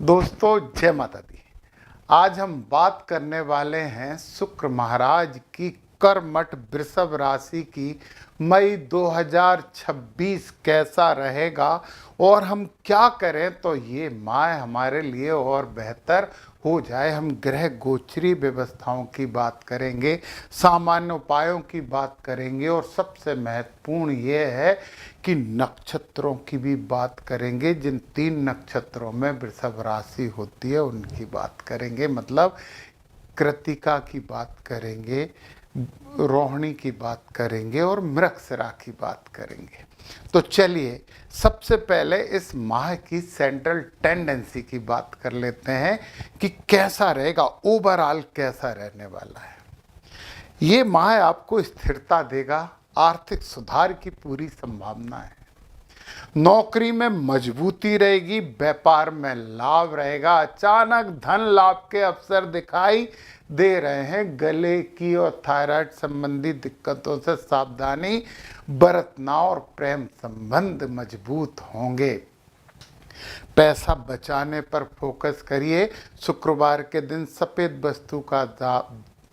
दोस्तों जय माता दी। आज हम बात करने वाले हैं शुक्र महाराज की कर्मठ वृषभ राशि की मई 2026 कैसा रहेगा और हम क्या करें तो ये माह हमारे लिए और बेहतर हो जाए। हम ग्रह गोचरी व्यवस्थाओं की बात करेंगे, सामान्य उपायों की बात करेंगे और सबसे महत्वपूर्ण ये है कि नक्षत्रों की भी बात करेंगे। जिन 3 नक्षत्रों में वृषभ राशि होती है उनकी बात करेंगे, मतलब कृतिका की बात करेंगे, रोहिणी की बात करेंगे और मृगशिरा की बात करेंगे। तो चलिए सबसे पहले इस माह की सेंट्रल टेंडेंसी की बात कर लेते हैं कि कैसा रहेगा, ओवरऑल कैसा रहने वाला है। ये माह आपको स्थिरता देगा, आर्थिक सुधार की पूरी संभावना है, नौकरी में मजबूती रहेगी, व्यापार में लाभ रहेगा, अचानक धन लाभ के अवसर दिखाई दे रहे हैं। गले की और थायराइड संबंधी दिक्कतों से सावधानी बरतना और प्रेम संबंध मजबूत होंगे। पैसा बचाने पर फोकस करिए। शुक्रवार के दिन सफ़ेद वस्तु का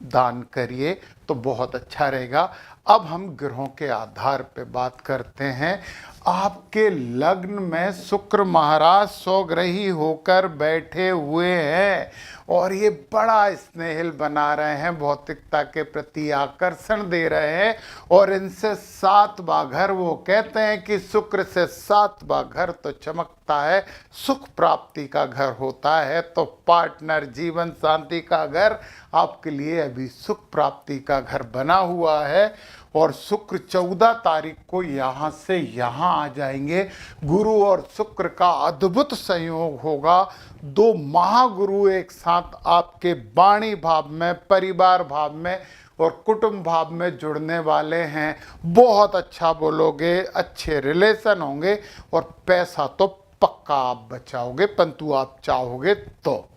दान करिए तो बहुत अच्छा रहेगा। अब हम ग्रहों के आधार पे बात करते हैं। आपके लग्न में शुक्र महाराज स्वग्रही होकर बैठे हुए हैं और ये बड़ा स्नेहिल बना रहे हैं, भौतिकता के प्रति आकर्षण दे रहे हैं और इनसे 7वां घर, वो कहते हैं कि शुक्र से 7वां घर तो चमकता है, सुख प्राप्ति का घर होता है। तो पार्टनर, जीवन साथी का घर आपके लिए अभी सुख प्राप्ति का घर बना हुआ है और शुक्र 14 तारीख को यहाँ से यहाँ आ जाएंगे। गुरु और शुक्र का अद्भुत संयोग होगा। 2 महागुरु एक साथ आपके वाणी भाव में, परिवार भाव में और कुटुंब भाव में जुड़ने वाले हैं। बहुत अच्छा बोलोगे, अच्छे रिलेशन होंगे और पैसा तो पक्का आप बचाओगे, परंतु आप चाहोगे तो।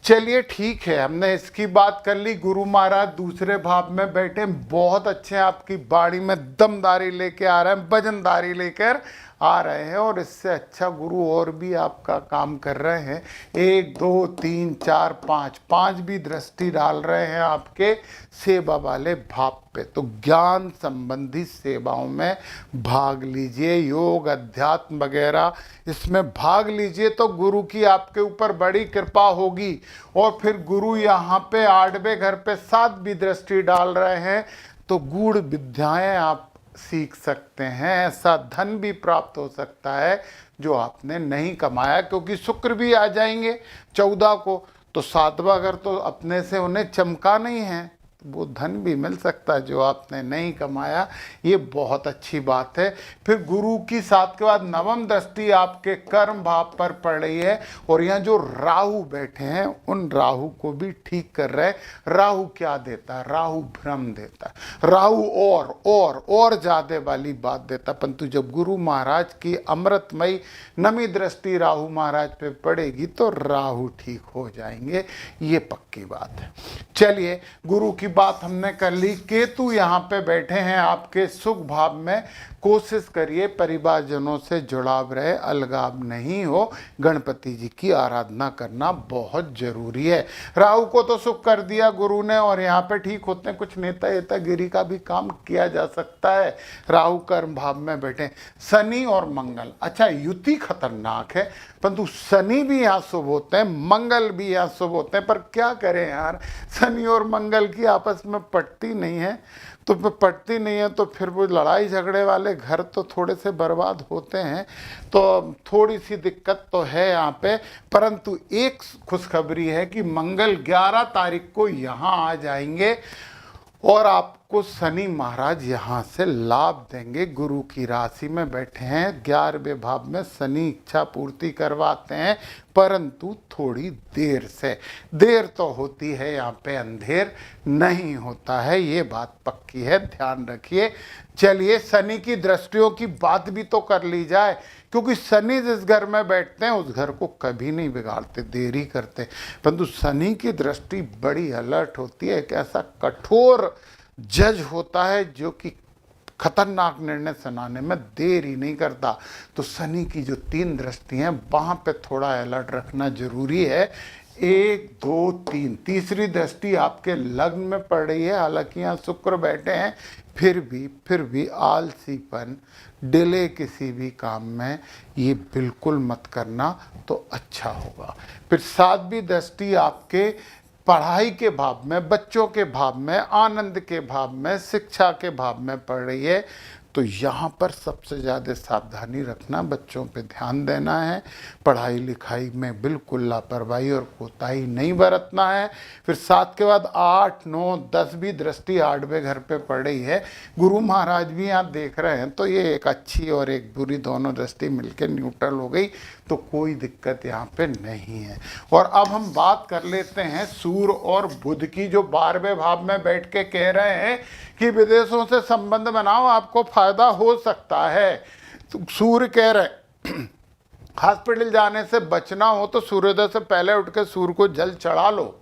चलिए ठीक है, हमने इसकी बात कर ली। गुरु महाराज दूसरे भाव में बैठे, बहुत अच्छे, आपकी बाड़ी में दमदारी लेके आ रहे हैं, वजनदारी लेकर आ रहे हैं और इससे अच्छा गुरु और भी आपका काम कर रहे हैं। 1 2 3 4 5 भी दृष्टि डाल रहे हैं आपके सेवा वाले भाव पे। तो ज्ञान संबंधी सेवाओं में भाग लीजिए, योग, अध्यात्म वगैरह इसमें भाग लीजिए तो गुरु की आपके ऊपर बड़ी कृपा होगी। और फिर गुरु यहाँ पे 8वें घर पे 7 भी दृष्टि डाल रहे हैं तो गूढ़ विद्याएं आप सीख सकते हैं। ऐसा धन भी प्राप्त हो सकता है जो आपने नहीं कमाया, क्योंकि शुक्र भी आ जाएंगे 14 को, तो 7वां घर तो अपने से उन्हें चमका नहीं है, वो धन भी मिल सकता है जो आपने नहीं कमाया। ये बहुत अच्छी बात है। फिर गुरु की 7 के बाद 9वीं दृष्टि आपके कर्म भाव पर पड़ रही है और यहाँ जो राहु बैठे हैं उन राहु को भी ठीक कर रहे हैं। राहु क्या देता है? राहु भ्रम देता है। राहु और ज़्यादा वाली बात देता है, परंतु जब गुरु महाराज की अमृतमयी 9वीं दृष्टि राहु महाराज पे पड़ेगी तो राहु ठीक हो जाएंगे, ये पक्की बात है। चलिए गुरु की बात हमने कर ली। केतु यहाँ पे बैठे हैं आपके सुख भाव में। कोशिश करिए परिवारजनों से जुड़ाव रहे, अलगाव नहीं हो। गणपति जी की आराधना करना बहुत जरूरी है। राहु को तो सुख कर दिया गुरु ने और यहाँ पे ठीक होते हैं, कुछ नेतागिरी का भी काम किया जा सकता है। राहु कर्म भाव में बैठे। शनि और मंगल, अच्छा युति खतरनाक है, परंतु शनि भी यहाँ शुभ होते हैं, मंगल भी यहाँ शुभ होते हैं। पर क्या करें यार, शनि और मंगल की आपस में पटती नहीं है, तो पटती नहीं है तो फिर वो लड़ाई झगड़े वाले घर तो थोड़े से बर्बाद होते हैं। तो थोड़ी सी दिक्कत तो है यहाँ पे, परंतु एक खुशखबरी है कि मंगल 11 तारीख को यहाँ आ जाएंगे और आपको शनि महाराज यहाँ से लाभ देंगे। गुरु की राशि में बैठे हैं, 11वें भाव में शनि इच्छा पूर्ति करवाते हैं, परंतु थोड़ी देर से। देर तो होती है, यहाँ पे अंधेर नहीं होता है, ये बात पक्की है, ध्यान रखिए। चलिए शनि की दृष्टियों की बात भी तो कर ली जाए, क्योंकि शनि जिस घर में बैठते हैं उस घर को कभी नहीं बिगाड़ते, देरी करते, परंतु शनि की दृष्टि बड़ी अलर्ट होती है। एक ऐसा कठोर जज होता है जो कि खतरनाक निर्णय सुनाने में देर ही नहीं करता। तो शनि की जो 3 दृष्टि हैं वहाँ पे थोड़ा अलर्ट रखना जरूरी है। 1 2 3, तीसरी दृष्टि आपके लग्न में पड़ रही है, हालांकि यहाँ शुक्र बैठे हैं, फिर भी आलसीपन, डिले किसी भी काम में ये बिल्कुल मत करना तो अच्छा होगा। फिर 7वीं दृष्टि आपके पढ़ाई के भाव में, बच्चों के भाव में, आनंद के भाव में, शिक्षा के भाव में पड़ रही है। तो यहाँ पर सबसे ज़्यादा सावधानी रखना, बच्चों पे ध्यान देना है, पढ़ाई लिखाई में बिल्कुल लापरवाही और कोताही नहीं बरतना है। फिर 7 के बाद 8 9 10वीं दृष्टि 8वें घर पे पड़ रही है। गुरु महाराज भी यहाँ देख रहे हैं, तो ये एक अच्छी और एक बुरी दोनों दृष्टि मिलकर न्यूट्रल हो गई, तो कोई दिक्कत यहाँ पे नहीं है। और अब हम बात कर लेते हैं सूर्य और बुध की, जो 12वें भाव में बैठ के कह रहे हैं कि विदेशों से संबंध बनाओ, आपको फायदा हो सकता है। तो सूर्य कह रहे हॉस्पिटल जाने से बचना हो तो सूर्योदय से पहले उठ के सूर्य को जल चढ़ा लो।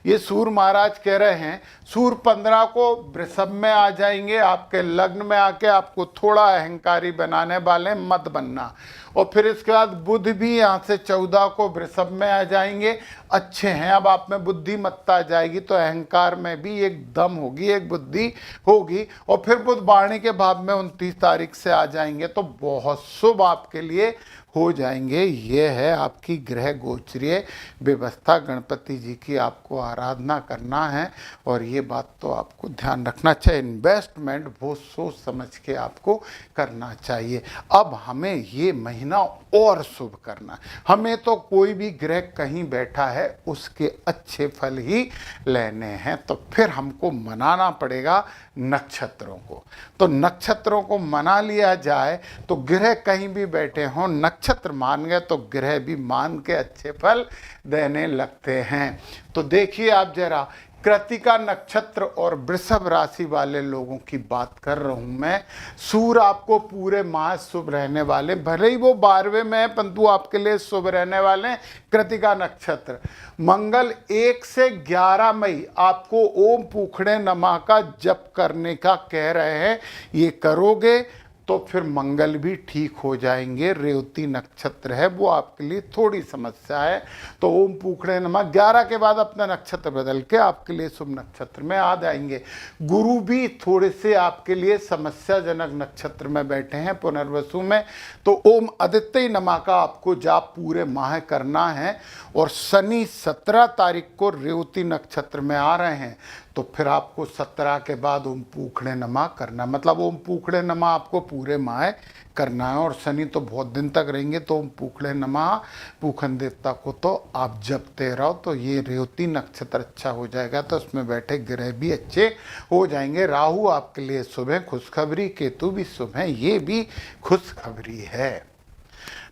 ये सूर्य महाराज कह रहे हैं। सूर्य 15 को वृषभ में आ जाएंगे, आपके लग्न में आके आपको थोड़ा अहंकारी बनाने वाले, मत बनना। और फिर इसके बाद बुध भी यहाँ से 14 को वृषभ में आ जाएंगे, अच्छे हैं। अब आप में बुद्धिमत्ता आ जाएगी तो अहंकार में भी एक दम होगी, एक बुद्धि होगी। और फिर बुध वाणी के भाव में 29 तारीख से आ जाएंगे, तो बहुत शुभ आपके लिए हो जाएंगे। ये है आपकी ग्रह गोचरीय व्यवस्था। गणपति जी की आपको आराधना करना है, और ये बात तो आपको ध्यान रखना चाहिए। इन्वेस्टमेंट वो सोच समझ के आपको करना चाहिए। अब हमें ये महीना और शुभ करना है। हमें तो कोई भी ग्रह कहीं बैठा है उसके अच्छे फल ही लेने हैं, तो फिर हमको मनाना पड़ेगा नक्षत्रों को। तो नक्षत्रों को मना लिया जाए तो ग्रह कहीं भी बैठे हों, नक्षत्र मान गए तो ग्रह भी मान के अच्छे फल देने लगते हैं। तो देखिए आप जरा, कृतिका नक्षत्र और वृषभ राशि वाले लोगों की बात कर रहा हूं मैं। सूर्य आपको पूरे माह शुभ रहने वाले, भले ही वो 12वें में है परंतु आपके लिए शुभ रहने वाले हैं। कृतिका नक्षत्र मंगल 1 से 11 मई आपको ओम पूखड़े नमः का जप करने का कह रहे हैं। ये करोगे तो फिर मंगल भी ठीक हो जाएंगे। रेवती नक्षत्र है वो आपके लिए थोड़ी समस्या है, तो ओम पूखड़े नमः 11 के बाद अपना नक्षत्र बदल के आपके लिए शुभ नक्षत्र में आ जाएंगे। गुरु भी थोड़े से आपके लिए समस्याजनक नक्षत्र में बैठे हैं, पुनर्वसु में, तो ओम आदित्य नमः का आपको जाप पूरे माह करना है। और शनि 17 तारीख को रेवती नक्षत्र में आ रहे हैं, तो फिर आपको 17 के बाद ओम पूखड़े नमः करना, मतलब ओम पूखड़े नमः आपको पूरे माह करना है। और शनि तो बहुत दिन तक रहेंगे, तो ओम पूखड़े नमः पूखन देवता को तो आप जपते रहो, तो ये रेवती नक्षत्र अच्छा हो जाएगा। तो उसमें बैठे ग्रह भी अच्छे हो जाएंगे। राहु आपके लिए शुभ है, खुशखबरी। केतु भी शुभ है, ये भी खुशखबरी है।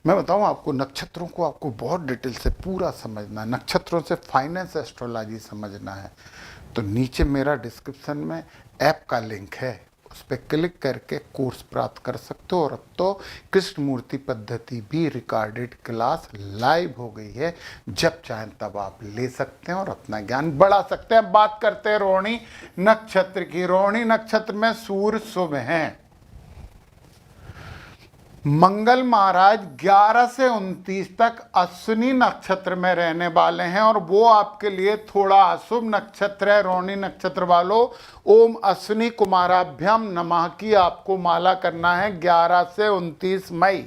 मैं बताऊं आपको, नक्षत्रों को आपको बहुत डिटेल से पूरा समझना है, नक्षत्रों से फाइनेंस एस्ट्रोलॉजी समझना है, तो नीचे मेरा डिस्क्रिप्शन में ऐप का लिंक है, उस पर क्लिक करके कोर्स प्राप्त कर सकते हो। और अब तो कृष्ण मूर्ति पद्धति भी रिकॉर्डेड क्लास लाइव हो गई है, जब चाहें तब आप ले सकते हैं और अपना ज्ञान बढ़ा सकते हैं। बात करते हैं रोहिणी नक्षत्र की। रोहिणी नक्षत्र में सूर्य शुभ हैं। मंगल महाराज 11 से 29 तक अश्विनी नक्षत्र में रहने वाले हैं, और वो आपके लिए थोड़ा अशुभ नक्षत्र है। रोहिणी नक्षत्र वालों, ओम अश्विनी कुमाराभ्याम नमः की आपको माला करना है 11 से 29 मई।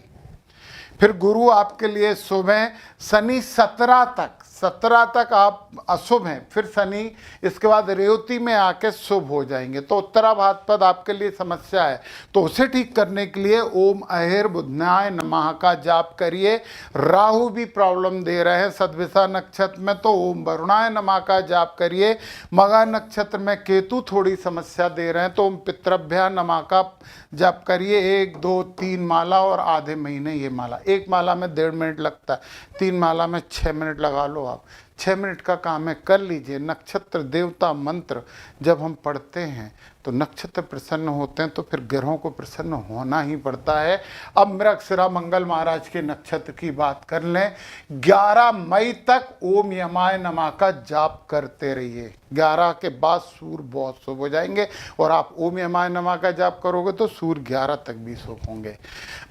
फिर गुरु आपके लिए शुभ हैं। शनि 17 तक आप अशुभ हैं, फिर शनि इसके बाद रेवती में आके शुभ हो जाएंगे, तो उत्तरा भाद्रपद आपके लिए समस्या है, तो उसे ठीक करने के लिए ओम अहिर बुधनाय नमः का जाप करिए। राहु भी प्रॉब्लम दे रहे हैं सदभिषा नक्षत्र में, तो ओम वरुणाय नमः का जाप करिए। मघा नक्षत्र में केतु थोड़ी समस्या दे रहे हैं, तो ओम पितृभ्या नमः का जाप करिए। 1 2 3 माला और आधे महीने ये माला, एक माला में 1.5 मिनट लगता है, 3 माला में 6 मिनट लगा लो आप, 6 मिनट का काम है, कर लीजिए। नक्षत्र देवता मंत्र जब हम पढ़ते हैं तो नक्षत्र प्रसन्न होते हैं तो फिर ग्रहों को प्रसन्न होना ही पड़ता है। अब मृगशिरा मंगल महाराज के नक्षत्र की बात कर लें। 11 मई तक ओम यमाय नमः का जाप करते रहिए। 11 के बाद सूर्य बहुत शुभ हो जाएंगे और आप ओम यमाय नमः का जाप करोगे तो सूर्य 11 तक भी शुभ होंगे।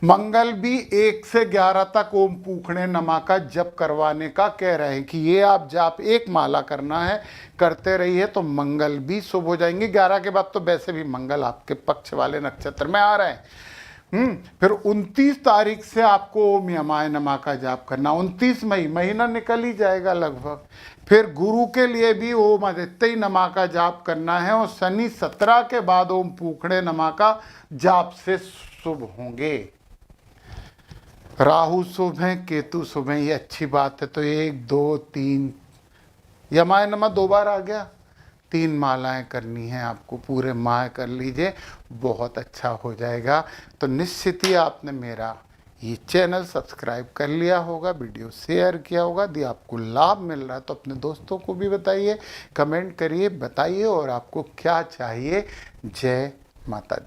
मंगल भी 1 से 11 तक ओम पूखणे नमः का जप करवाने का कह रहे हैं कि ये आप जाप एक माला करना है, करते रहिए तो मंगल भी शुभ हो जाएंगे। 11 के बाद तो वैसे भी मंगल आपके पक्ष वाले नक्षत्र में आ रहे हैं। फिर 29 तारीख से आपको ओम यमाय नमः का जाप करना। 29 मई, महीना निकल ही जाएगा लगभग। फिर गुरु के लिए भी ओम आदित्य नमः का जाप करना है और शनि 17 के बाद ओम पूखणे नमः का जाप से शुभ होंगे। राहु शुभ है, केतु शुभ है, ये अच्छी बात है। तो 1 2 3 यमाय नमः 2 बार आ गया। 3 मालाएं करनी है आपको, पूरे माह कर लीजिए, बहुत अच्छा हो जाएगा। तो निश्चित ही आपने मेरा ये चैनल सब्सक्राइब कर लिया होगा, वीडियो शेयर किया होगा। यदि आपको लाभ मिल रहा है तो अपने दोस्तों को भी बताइए, कमेंट करिए, बताइए और आपको क्या चाहिए। जय माता दी।